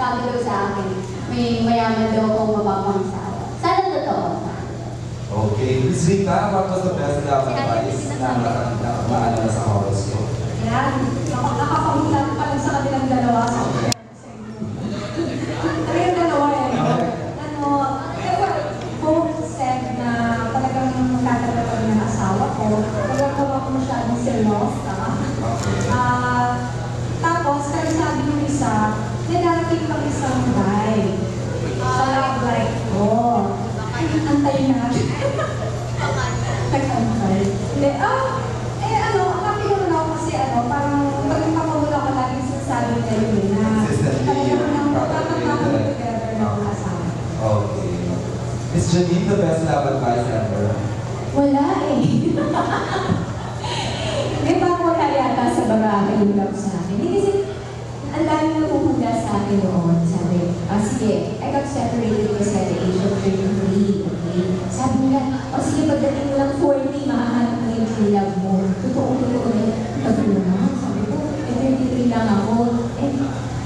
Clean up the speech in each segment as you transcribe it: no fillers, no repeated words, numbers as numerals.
sabi daw sa akin, may mayaman daw akong mapapangasawa. Sana totoo. Okay. Miss Rita, what was the best love advice na maalala sa horoscope? Yan. Nakakamulat pa lang sa kanilang dalawa. Ano yung dalawa yan? Both said na talagang magkakaroon kami ng asawa ko. Magagawa ko masyadong seryosa. Tapos, kaya sabi ng isa, nagarating pang isang guy. Sa love life ko. Antayin natin. Nag-antay. Hindi, happy naman ako kasi parang pagkakawala ko lagi sinasabi kayo na talagang nakakatawa together ng asawa. Okay. Miss Janine, the best love advice ever? Wala eh. May ba wala yata sa barahe yung love sa akin? Hindi kasi ang dami napupunta sa akin noon. Sabi, sige, I got separated kasi at the age of 33. Okay? Sabi nila, sige, pagdating mo lang 40, makahanap mo yung true love mo. Totoo na. Sabi na, sabi ko, 33 lang ako.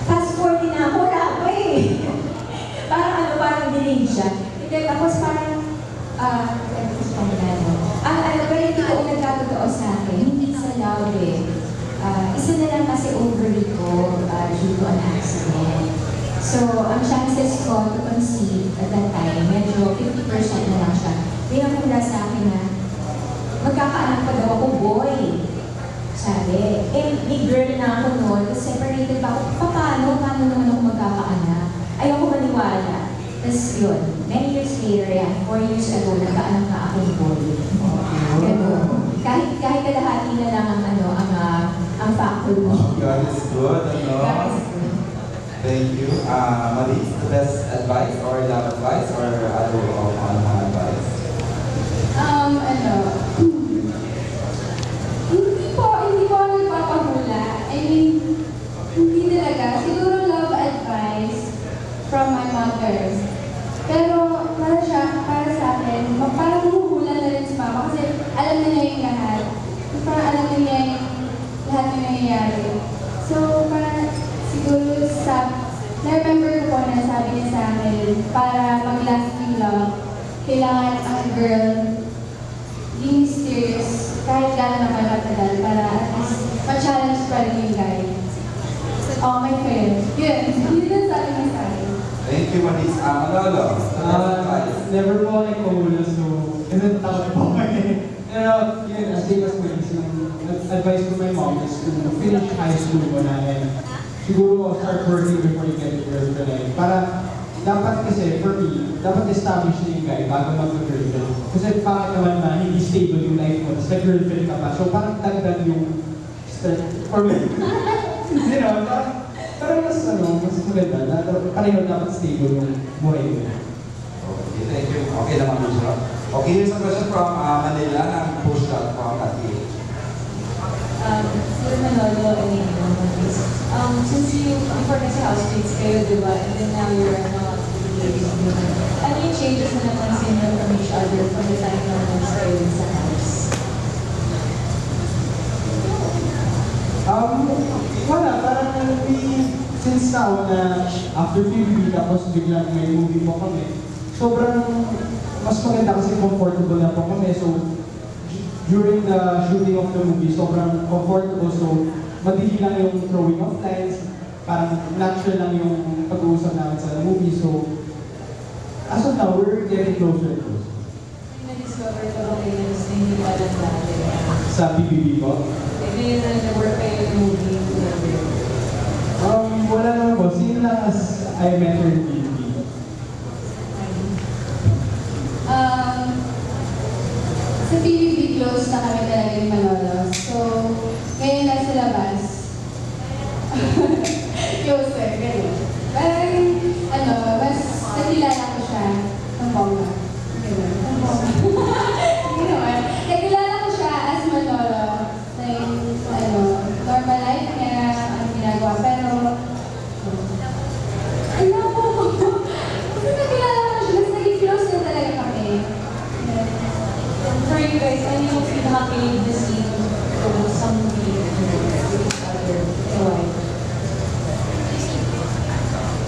Past 40 na ako, wala pa eh. Parang dinig siya. Tapos parang, pero hindi ko nagkatotoo sa akin, hindi sa love eh. Isa na lang kasi ovary ko due to an accident. So, ang chances ko to conceive at that time, medyo 50% na lang siya. Kaya mula sa akin na, magkakaanak pa daw ako, boy. Sabi, may girl na ako noon, separated pa ako. Paano naman ako magkakaanak? Ayoko maniwala. Tapos yun, many years later yan, 4 years ago, nagkaanak na akong boy. Kahit kalahati na lang ang factor mo. God is good, ano? God is good. Thank you. Maris, the best advice or love advice or other advice? Hindi po ako nagpapahula. I mean, hindi talaga. Siguro love advice from my mother. Pero para sa akin, parang humuhula na rin si Papa kasi alam na niya yung lahat. Parang alam na niya yung lahat na nangyayari. So, parang siguro na-remember ko po na sabi niya sa akin, para mag-lasting love, kailangan ang girl yung mysterious kahit gano'n na palatagal para at least ma-challenge pa rin yung guy. Oh, my friend. Yun. Yun ang sabi niya sa akin. Thank you, Maris. Manolo, the best advice? Never po ako nagpahula, so takot po ako eh. Pero yun, as same as Maris, yung advice ko my mom is to finish high school mo na and siguro start working before you get a girlfriend. Para dapat kasi, for me, dapat establish na yung guy bago mag-girlfriend. Kasi bakit naman na hindi stable yung life mo, tapos nag-girlfriend ka pa. So parang dagdag yung for me. You know, parang mas maganda na pareho dapat stable yung buhay mo. Okay, thank you. Okay naman po siya. Okay, here's a question from Manila ng push.com.ph. Sir Manolo and Amy, since you, before kasi housemates kayo, di ba? And then now you're ano yung changes na napansin nyo from each other from the time na naman kayo sa house? Wala, parang since now na after PBB tapos biglang may movie po kami, sobrang mas maganda kasi comfortable na po kami. So, during the shooting of the movie, sobrang comfortable. So, madali lang yung throwing of lines, parang natural lang yung pag-uusap namin sa movie. So, as of now, we're getting closer and closer. Na-discover ko ba kayo na hindi pala dati? Sa PBB po? Ngayon na nag-work kayo yung movie together? Wala naman po. Same lang as I met her in